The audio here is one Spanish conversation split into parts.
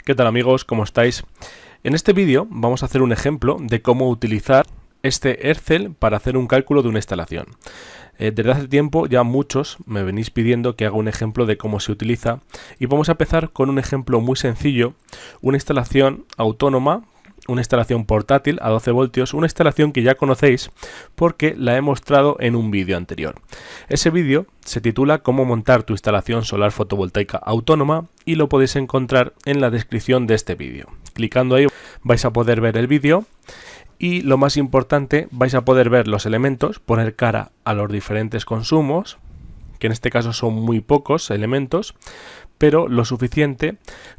¿Qué tal amigos? ¿Cómo estáis? En este vídeo vamos a hacer un ejemplo de cómo utilizar este Excel para hacer un cálculo de una instalación. Desde hace tiempo ya muchos me venís pidiendo que haga un ejemplo de cómo se utiliza y vamos a empezar con un ejemplo muy sencillo, una instalación autónoma, una instalación portátil a 12 voltios, una instalación que ya conocéis porque la he mostrado en un vídeo anterior. Ese vídeo se titula Cómo montar tu instalación solar fotovoltaica autónoma y lo podéis encontrar en la descripción de este vídeo. Clicando ahí vais a poder ver el vídeo y lo más importante, vais a poder ver los elementos, poner cara a los diferentes consumos, que en este caso son muy pocos elementos, pero lo suficiente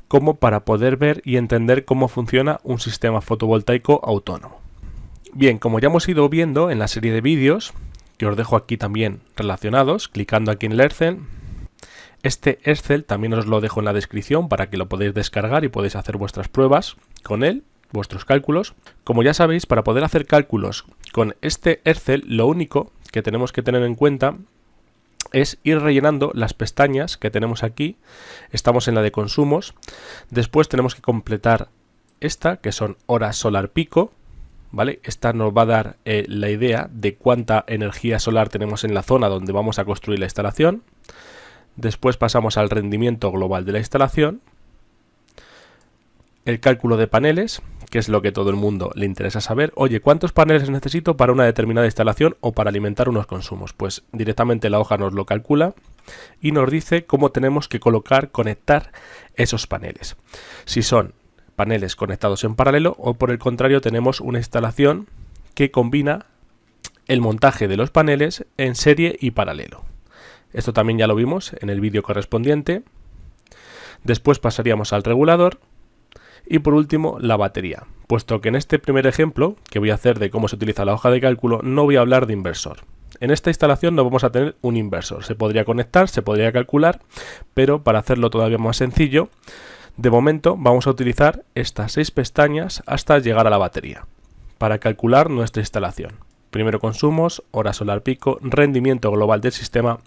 como para poder ver y entender cómo funciona un sistema fotovoltaico autónomo. Bien, como ya hemos ido viendo en la serie de vídeos, que os dejo aquí también relacionados, clicando aquí en el Excel, este Excel también os lo dejo en la descripción para que lo podáis descargar y podéis hacer vuestras pruebas con él, vuestros cálculos. Como ya sabéis, para poder hacer cálculos con este Excel, lo único que tenemos que tener en cuenta es ir rellenando las pestañas que tenemos aquí. Estamos en la de consumos, después tenemos que completar esta, que son horas solar pico, ¿vale? Esta nos va a dar la idea de cuánta energía solar tenemos en la zona donde vamos a construir la instalación. Después pasamos al rendimiento global de la instalación, el cálculo de paneles, que es lo que todo el mundo le interesa saber. Oye, ¿cuántos paneles necesito para una determinada instalación o para alimentar unos consumos? Pues directamente la hoja nos lo calcula y nos dice cómo tenemos que conectar esos paneles. Si son paneles conectados en paralelo o por el contrario tenemos una instalación que combina el montaje de los paneles en serie y paralelo. Esto también ya lo vimos en el vídeo correspondiente. Después pasaríamos al regulador. Y por último, la batería, puesto que en este primer ejemplo que voy a hacer de cómo se utiliza la hoja de cálculo no voy a hablar de inversor. En esta instalación no vamos a tener un inversor, se podría conectar, se podría calcular, pero para hacerlo todavía más sencillo, de momento vamos a utilizar estas 6 pestañas hasta llegar a la batería, para calcular nuestra instalación. Primero consumos, hora solar pico, rendimiento global del sistema,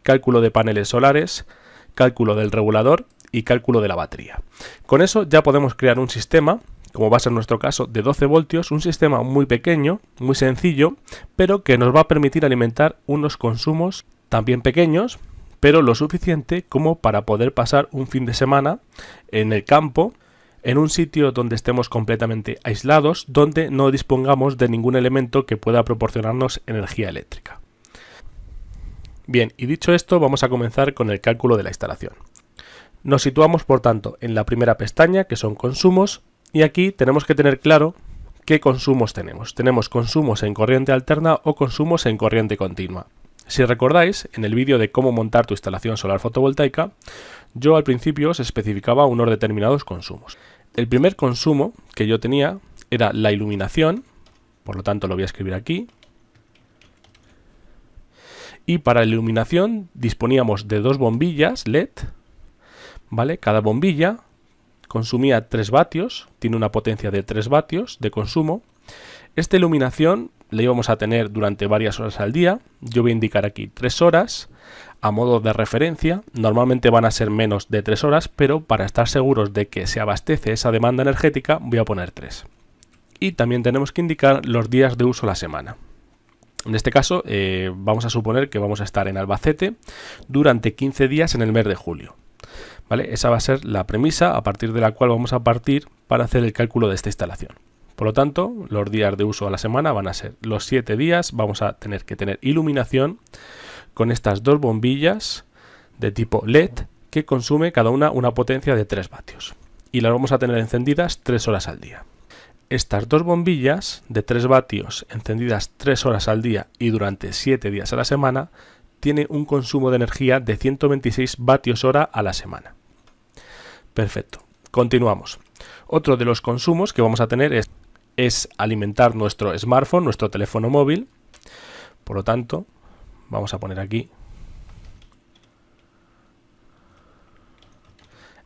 cálculo de paneles solares, cálculo del regulador y cálculo de la batería. Con eso ya podemos crear un sistema, como va a ser nuestro caso, de 12 voltios, un sistema muy pequeño, muy sencillo, pero que nos va a permitir alimentar unos consumos también pequeños, pero lo suficiente como para poder pasar un fin de semana en el campo, en un sitio donde estemos completamente aislados, donde no dispongamos de ningún elemento que pueda proporcionarnos energía eléctrica. Bien, y dicho esto, vamos a comenzar con el cálculo de la instalación. Nos situamos, por tanto, en la primera pestaña, que son consumos, y aquí tenemos que tener claro qué consumos tenemos. Tenemos consumos en corriente alterna o consumos en corriente continua. Si recordáis, en el vídeo de cómo montar tu instalación solar fotovoltaica, yo al principio os especificaba unos determinados consumos. El primer consumo que yo tenía era la iluminación, por lo tanto lo voy a escribir aquí. Y para la iluminación disponíamos de 2 bombillas LED, ¿vale? Cada bombilla consumía 3 vatios, tiene una potencia de 3 vatios de consumo. Esta iluminación la íbamos a tener durante varias horas al día. Yo voy a indicar aquí 3 horas a modo de referencia. Normalmente van a ser menos de 3 horas, pero para estar seguros de que se abastece esa demanda energética voy a poner 3. Y también tenemos que indicar los días de uso a la semana. En este caso vamos a suponer que vamos a estar en Albacete durante 15 días en el mes de julio. ¿Vale? Esa va a ser la premisa a partir de la cual vamos a partir para hacer el cálculo de esta instalación. Por lo tanto, los días de uso a la semana van a ser los 7 días. Vamos a tener que tener iluminación con estas 2 bombillas de tipo LED que consume cada una potencia de 3 vatios. Y las vamos a tener encendidas 3 horas al día. Estas 2 bombillas de 3 vatios encendidas 3 horas al día y durante 7 días a la semana tiene un consumo de energía de 126 vatios hora a la semana. Perfecto, continuamos. Otro de los consumos que vamos a tener es alimentar nuestro smartphone, nuestro teléfono móvil. Por lo tanto, vamos a poner aquí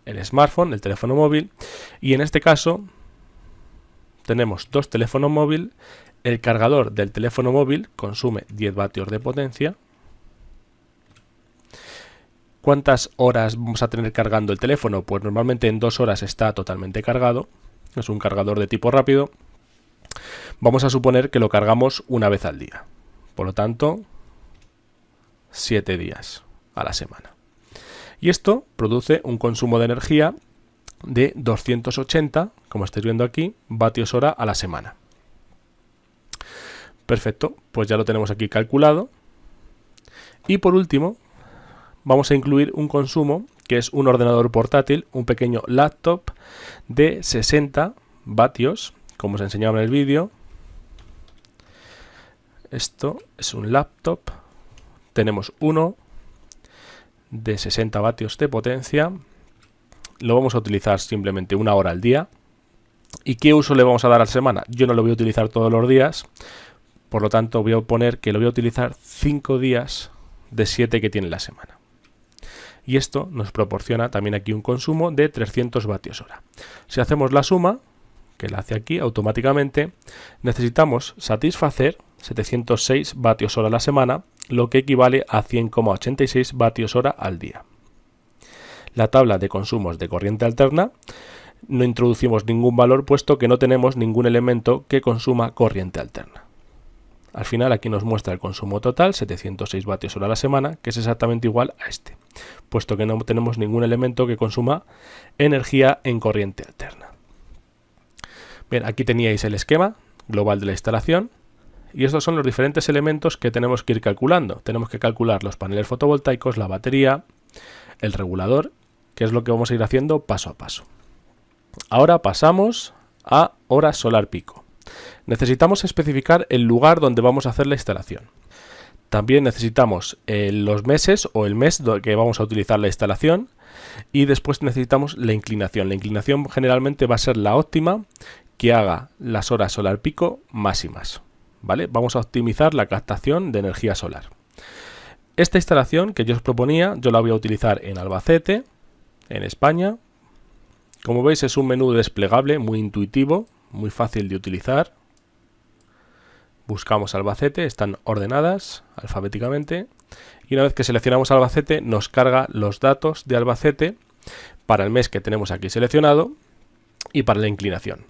el smartphone, el teléfono móvil, y en este caso tenemos 2 teléfonos móviles. El cargador del teléfono móvil consume 10 vatios de potencia ¿Cuántas horas vamos a tener cargando el teléfono? Pues normalmente en 2 horas está totalmente cargado. Es un cargador de tipo rápido. Vamos a suponer que lo cargamos una vez al día. Por lo tanto, 7 días a la semana. Y esto produce un consumo de energía de 280, como estáis viendo aquí, vatios hora a la semana. Perfecto, pues ya lo tenemos aquí calculado. Y por último, vamos a incluir un consumo que es un ordenador portátil, un pequeño laptop de 60 vatios, como os enseñaba en el vídeo. Esto es un laptop. Tenemos uno de 60 vatios de potencia. Lo vamos a utilizar simplemente 1 hora al día. ¿Y qué uso le vamos a dar a la semana? Yo no lo voy a utilizar todos los días. Por lo tanto, voy a poner que lo voy a utilizar 5 días de 7 que tiene la semana. Y esto nos proporciona también aquí un consumo de 300 vatios hora. Si hacemos la suma, que la hace aquí automáticamente, necesitamos satisfacer 706 vatios hora a la semana, lo que equivale a 100,86 vatios hora al día. La tabla de consumos de corriente alterna no introducimos ningún valor puesto que no tenemos ningún elemento que consuma corriente alterna. Al final aquí nos muestra el consumo total, 706 vatios hora a la semana, que es exactamente igual a este, puesto que no tenemos ningún elemento que consuma energía en corriente alterna. Bien, aquí teníais el esquema global de la instalación y estos son los diferentes elementos que tenemos que ir calculando. Tenemos que calcular los paneles fotovoltaicos, la batería, el regulador, que es lo que vamos a ir haciendo paso a paso. Ahora pasamos a hora solar pico. Necesitamos especificar el lugar donde vamos a hacer la instalación. También necesitamos los meses o el mes que vamos a utilizar la instalación y después necesitamos la inclinación. La inclinación generalmente va a ser la óptima que haga las horas solar pico máximas. ¿Vale? Vamos a optimizar la captación de energía solar. Esta instalación que yo os proponía, yo la voy a utilizar en Albacete, en España. Como veis es un menú desplegable muy intuitivo, muy fácil de utilizar. Buscamos Albacete, están ordenadas alfabéticamente y una vez que seleccionamos Albacete nos carga los datos de Albacete para el mes que tenemos aquí seleccionado y para la inclinación.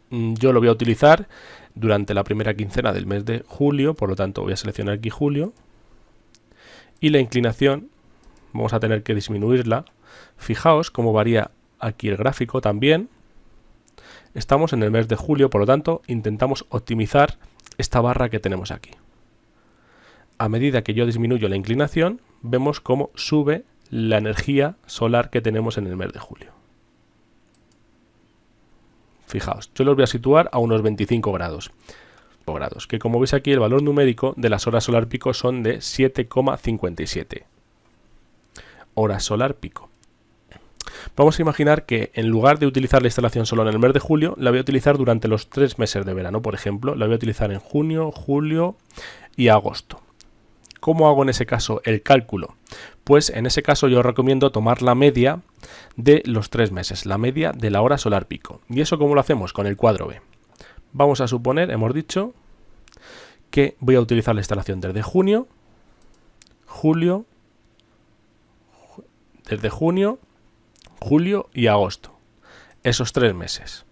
Yo lo voy a utilizar durante la primera quincena del mes de julio, por lo tanto voy a seleccionar aquí julio y la inclinación vamos a tener que disminuirla. Fijaos cómo varía aquí el gráfico también. Estamos en el mes de julio, por lo tanto intentamos optimizar esta barra que tenemos aquí. A medida que yo disminuyo la inclinación, vemos cómo sube la energía solar que tenemos en el mes de julio. Fijaos, yo los voy a situar a unos 25 grados, que como veis aquí el valor numérico de las horas solar pico son de 7,57 horas solar pico. Vamos a imaginar que en lugar de utilizar la instalación solo en el mes de julio, la voy a utilizar durante los 3 meses de verano, por ejemplo. La voy a utilizar en junio, julio y agosto. ¿Cómo hago en ese caso el cálculo? Pues en ese caso yo os recomiendo tomar la media de los 3 meses, la media de la hora solar pico. ¿Y eso cómo lo hacemos? Con el cuadro B. Vamos a suponer, hemos dicho, que voy a utilizar la instalación desde junio, julio, julio y agosto, esos 3 meses.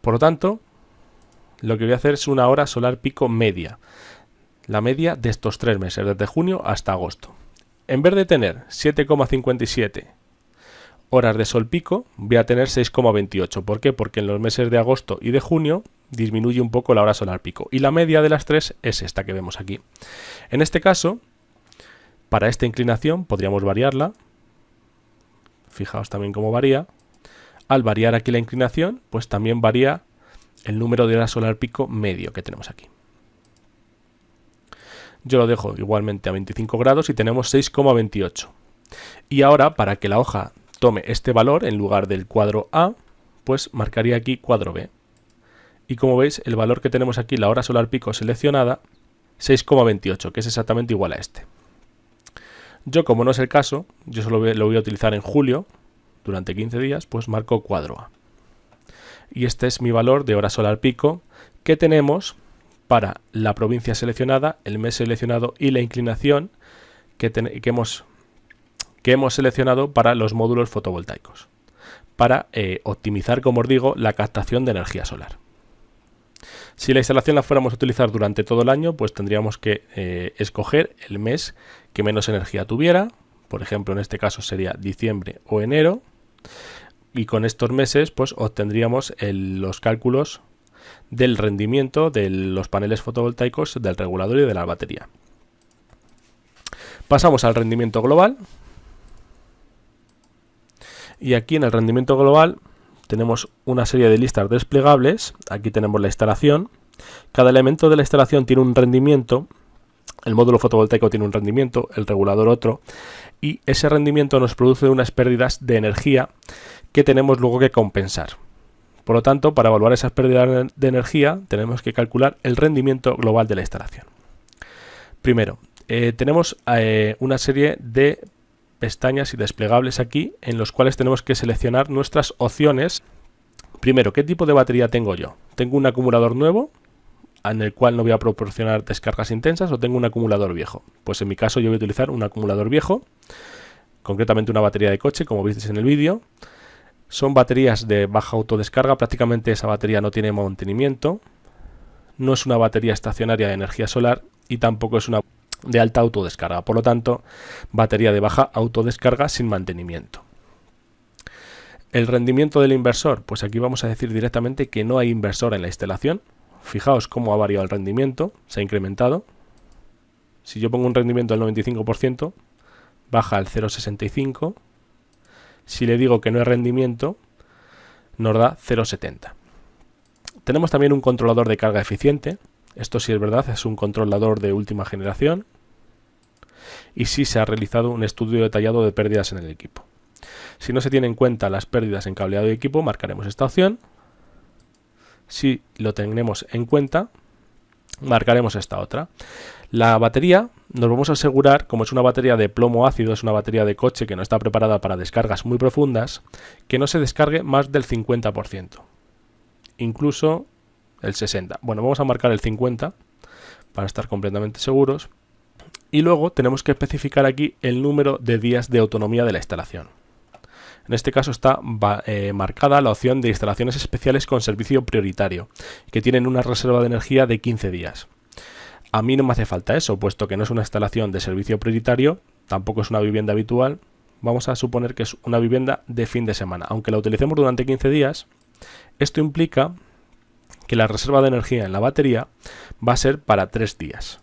Por lo tanto, lo que voy a hacer es una hora solar pico media, la media de estos 3 meses, desde junio hasta agosto. En vez de tener 7,57 horas de sol pico, voy a tener 6,28. ¿Por qué? Porque en los meses de agosto y de junio disminuye un poco la hora solar pico y la media de las 3 es esta que vemos aquí. En este caso, para esta inclinación podríamos variarla. Fijaos también cómo varía. Al variar aquí la inclinación, pues también varía el número de horas solar pico medio que tenemos aquí. Yo lo dejo igualmente a 25 grados y tenemos 6,28. Y ahora, para que la hoja tome este valor en lugar del cuadro A, pues marcaría aquí cuadro B. Y como veis, el valor que tenemos aquí, la hora solar pico seleccionada, 6,28, que es exactamente igual a este. Yo, como no es el caso, yo solo lo voy a utilizar en julio, durante 15 días, pues marco cuadro A. Y este es mi valor de hora solar pico que tenemos para la provincia seleccionada, el mes seleccionado y la inclinación que que hemos seleccionado para los módulos fotovoltaicos, para optimizar, como os digo, la captación de energía solar. Si la instalación la fuéramos a utilizar durante todo el año, pues tendríamos que escoger el mes que menos energía tuviera. Por ejemplo, en este caso sería diciembre o enero. Y con estos meses pues obtendríamos los cálculos del rendimiento de los paneles fotovoltaicos, del regulador y de la batería. Pasamos al rendimiento global. Y aquí en el rendimiento global tenemos una serie de listas desplegables. Aquí tenemos la instalación. Cada elemento de la instalación tiene un rendimiento. El módulo fotovoltaico tiene un rendimiento, el regulador otro. Y ese rendimiento nos produce unas pérdidas de energía que tenemos luego que compensar. Por lo tanto, para evaluar esas pérdidas de energía, tenemos que calcular el rendimiento global de la instalación. Primero, tenemos una serie de pestañas y desplegables aquí en los cuales tenemos que seleccionar nuestras opciones. Primero, ¿qué tipo de batería tengo yo? ¿Tengo un acumulador nuevo en el cual no voy a proporcionar descargas intensas o tengo un acumulador viejo? Pues en mi caso yo voy a utilizar un acumulador viejo, concretamente una batería de coche, como visteis en el vídeo. Son baterías de baja autodescarga, prácticamente esa batería no tiene mantenimiento, no es una batería estacionaria de energía solar y tampoco es una de alta autodescarga, por lo tanto, batería de baja autodescarga sin mantenimiento. El rendimiento del inversor, pues aquí vamos a decir directamente que no hay inversor en la instalación. Fijaos cómo ha variado el rendimiento, se ha incrementado. Si yo pongo un rendimiento del 95%, baja al 0,65. Si le digo que no es rendimiento, nos da 0,70. Tenemos también un controlador de carga eficiente. Esto sí es verdad, es un controlador de última generación. Y sí se ha realizado un estudio detallado de pérdidas en el equipo. Si no se tienen en cuenta las pérdidas en cableado de equipo, marcaremos esta opción. Si lo tenemos en cuenta, marcaremos esta otra. La batería nos vamos a asegurar, como es una batería de plomo ácido, es una batería de coche que no está preparada para descargas muy profundas, que no se descargue más del 50%, incluso el 60%. Bueno, vamos a marcar el 50% para estar completamente seguros. Y luego tenemos que especificar aquí el número de días de autonomía de la instalación. En este caso está marcada la opción de instalaciones especiales con servicio prioritario, que tienen una reserva de energía de 15 días. A mí no me hace falta eso, puesto que no es una instalación de servicio prioritario, tampoco es una vivienda habitual. Vamos a suponer que es una vivienda de fin de semana. Aunque la utilicemos durante 15 días, esto implica que la reserva de energía en la batería va a ser para 3 días.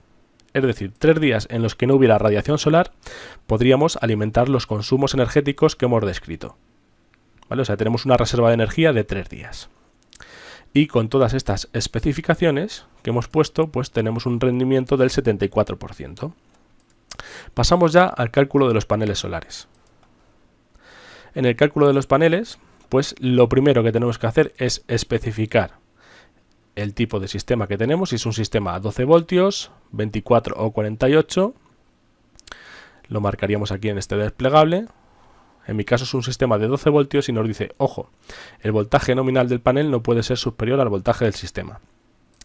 Es decir, 3 días en los que no hubiera radiación solar, podríamos alimentar los consumos energéticos que hemos descrito. ¿Vale? O sea, tenemos una reserva de energía de 3 días. Y con todas estas especificaciones que hemos puesto, pues tenemos un rendimiento del 74%. Pasamos ya al cálculo de los paneles solares. En el cálculo de los paneles, pues lo primero que tenemos que hacer es especificar el tipo de sistema que tenemos, si es un sistema a 12 voltios, 24 o 48, lo marcaríamos aquí en este desplegable. En mi caso es un sistema de 12 voltios y nos dice, ojo, el voltaje nominal del panel no puede ser superior al voltaje del sistema.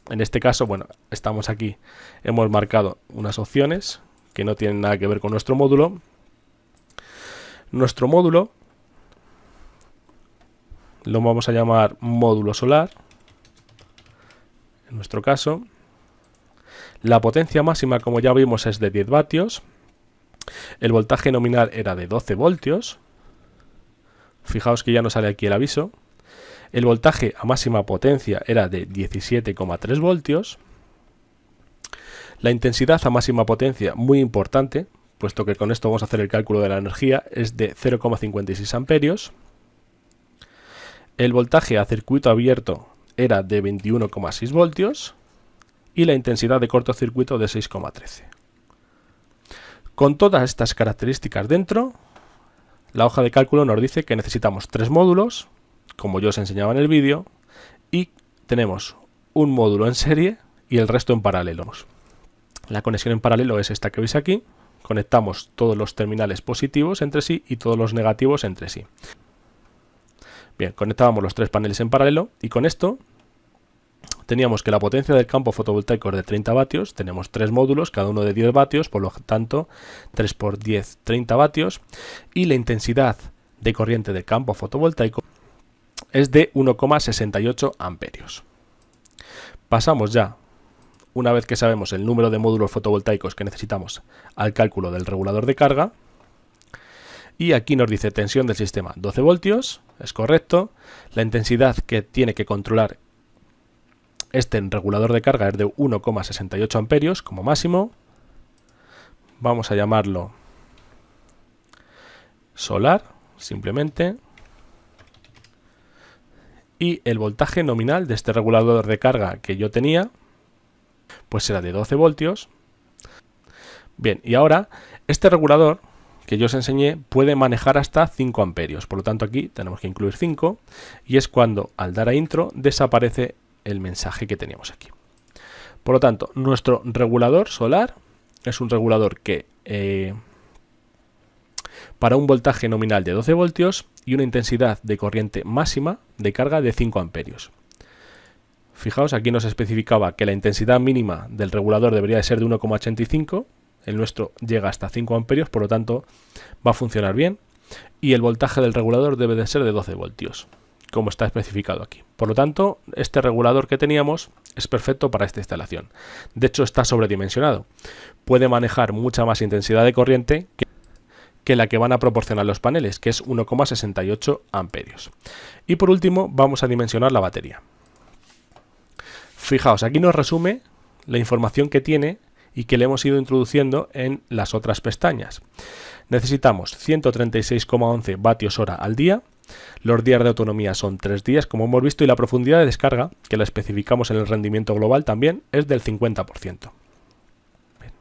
En este caso, bueno, estamos aquí, hemos marcado unas opciones que no tienen nada que ver con nuestro módulo. Nuestro módulo lo vamos a llamar módulo solar. En nuestro caso, la potencia máxima, como ya vimos, es de 10 vatios. El voltaje nominal era de 12 voltios. Fijaos que ya no sale aquí el aviso. El voltaje a máxima potencia era de 17,3 voltios. La intensidad a máxima potencia, muy importante, puesto que con esto vamos a hacer el cálculo de la energía, es de 0,56 amperios. El voltaje a circuito abierto era de 21,6 voltios y la intensidad de cortocircuito de 6,13. Con todas estas características dentro, la hoja de cálculo nos dice que necesitamos 3 módulos, como yo os enseñaba en el vídeo, y tenemos un módulo en serie y el resto en paralelo. La conexión en paralelo es esta que veis aquí. Conectamos todos los terminales positivos entre sí y todos los negativos entre sí. Bien, conectábamos los 3 paneles en paralelo y con esto teníamos que la potencia del campo fotovoltaico es de 30 vatios, tenemos 3 módulos, cada uno de 10 vatios, por lo tanto 3 por 10, 30 vatios, y la intensidad de corriente del campo fotovoltaico es de 1,68 amperios. Pasamos ya, una vez que sabemos el número de módulos fotovoltaicos que necesitamos, al cálculo del regulador de carga, y aquí nos dice tensión del sistema 12 voltios, es correcto, la intensidad que tiene que controlar este regulador de carga es de 1,68 amperios como máximo. Vamos a llamarlo solar, simplemente. Y el voltaje nominal de este regulador de carga que yo tenía, pues será de 12 voltios. Bien, y ahora este regulador que yo os enseñé puede manejar hasta 5 amperios. Por lo tanto, aquí tenemos que incluir 5. Y es cuando, al dar a intro, desaparece el mensaje que teníamos aquí. Por lo tanto, nuestro regulador solar es un regulador que para un voltaje nominal de 12 voltios y una intensidad de corriente máxima de carga de 5 amperios. Fijaos, aquí nos especificaba que la intensidad mínima del regulador debería de ser de 1,85. El nuestro llega hasta 5 amperios, por lo tanto va a funcionar bien. Y el voltaje del regulador debe de ser de 12 voltios. Como está especificado aquí. Por lo tanto, este regulador que teníamos es perfecto para esta instalación. De hecho, está sobredimensionado. Puede manejar mucha más intensidad de corriente que la que van a proporcionar los paneles, que es 1,68 amperios. Y por último, vamos a dimensionar la batería. Fijaos, aquí nos resume la información que tiene y que le hemos ido introduciendo en las otras pestañas. Necesitamos 136,11 vatios hora al día. Los días de autonomía son 3 días, como hemos visto, y la profundidad de descarga, que la especificamos en el rendimiento global también, es del 50%. Bien.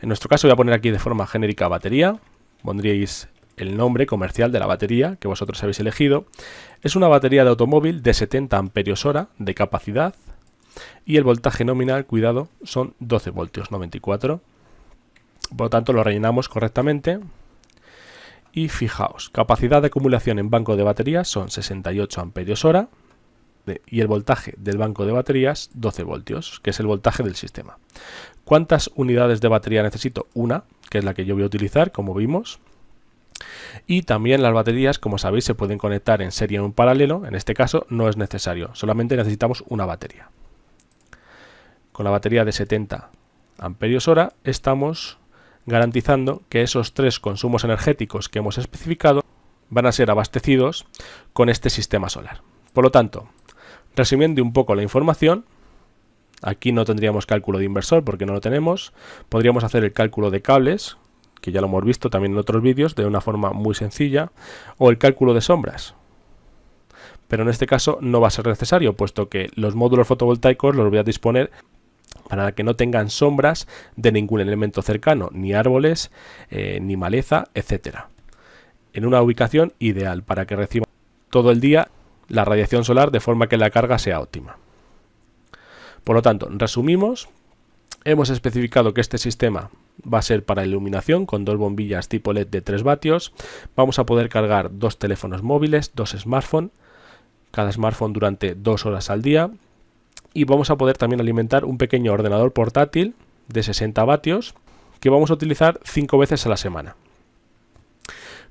En nuestro caso voy a poner aquí de forma genérica batería. Pondríais el nombre comercial de la batería que vosotros habéis elegido. Es una batería de automóvil de 70 amperios hora de capacidad y el voltaje nominal, cuidado, son 12 voltios, no 24. Por lo tanto, lo rellenamos correctamente. Y fijaos, capacidad de acumulación en banco de baterías son 68 amperios hora y el voltaje del banco de baterías 12 voltios, que es el voltaje del sistema. ¿Cuántas unidades de batería necesito? Una, que es la que yo voy a utilizar, como vimos. Y también las baterías, como sabéis, se pueden conectar en serie o en paralelo. En este caso no es necesario, solamente necesitamos una batería. Con la batería de 70 amperios hora estamos garantizando que esos 3 consumos energéticos que hemos especificado van a ser abastecidos con este sistema solar. Por lo tanto, resumiendo un poco la información, aquí no tendríamos cálculo de inversor porque no lo tenemos. Podríamos hacer el cálculo de cables, que ya lo hemos visto también en otros vídeos de una forma muy sencilla, o el cálculo de sombras. Pero en este caso no va a ser necesario, puesto que los módulos fotovoltaicos los voy a disponer para que no tengan sombras de ningún elemento cercano, ni árboles, ni maleza, etcétera. En una ubicación ideal para que reciban todo el día la radiación solar de forma que la carga sea óptima. Por lo tanto, resumimos, hemos especificado que este sistema va a ser para iluminación con 2 bombillas tipo LED de 3 vatios. Vamos a poder cargar 2 teléfonos móviles, 2 smartphones, cada smartphone durante 2 horas al día. Y vamos a poder también alimentar un pequeño ordenador portátil de 60 vatios que vamos a utilizar 5 veces a la semana.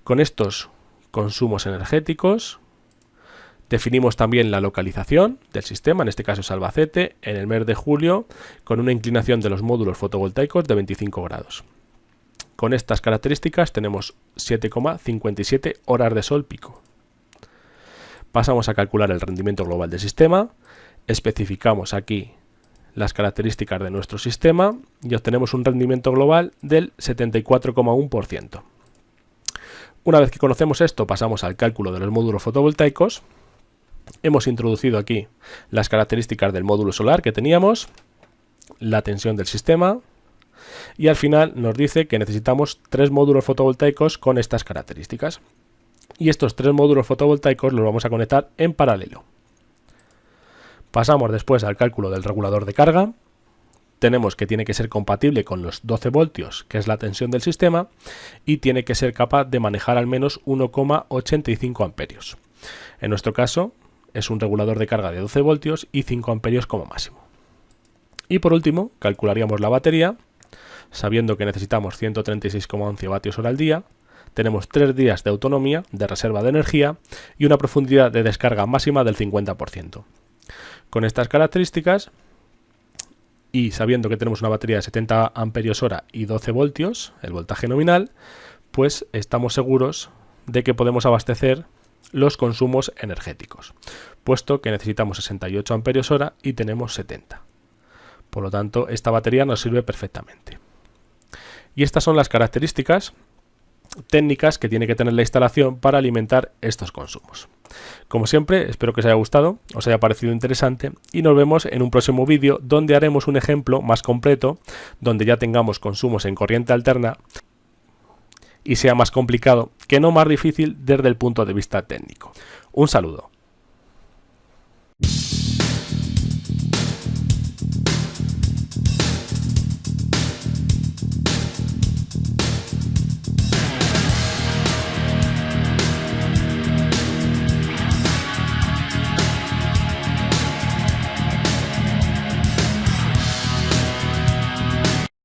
Con estos consumos energéticos definimos también la localización del sistema, en este caso es Albacete, en el mes de julio, con una inclinación de los módulos fotovoltaicos de 25 grados. Con estas características tenemos 7,57 horas de sol pico. Pasamos a calcular el rendimiento global del sistema. Especificamos aquí las características de nuestro sistema y obtenemos un rendimiento global del 74,1%. Una vez que conocemos esto, pasamos al cálculo de los módulos fotovoltaicos. Hemos introducido aquí las características del módulo solar que teníamos, la tensión del sistema y al final nos dice que necesitamos 3 módulos fotovoltaicos con estas características. Y estos 3 módulos fotovoltaicos los vamos a conectar en paralelo. Pasamos después al cálculo del regulador de carga. Tenemos que tiene que ser compatible con los 12 voltios, que es la tensión del sistema, y tiene que ser capaz de manejar al menos 1,85 amperios. En nuestro caso, es un regulador de carga de 12 voltios y 5 amperios como máximo. Y por último, calcularíamos la batería, sabiendo que necesitamos 136,11 vatios hora al día, tenemos 3 días de autonomía, de reserva de energía y una profundidad de descarga máxima del 50%. Con estas características, y sabiendo que tenemos una batería de 70 amperios hora y 12 voltios, el voltaje nominal, pues estamos seguros de que podemos abastecer los consumos energéticos, puesto que necesitamos 68 amperios hora y tenemos 70. Por lo tanto, esta batería nos sirve perfectamente. Y estas son las características técnicas que tiene que tener la instalación para alimentar estos consumos. Como siempre, espero que os haya gustado, os haya parecido interesante y nos vemos en un próximo vídeo donde haremos un ejemplo más completo, donde ya tengamos consumos en corriente alterna y sea más complicado, que no más difícil desde el punto de vista técnico. Un saludo.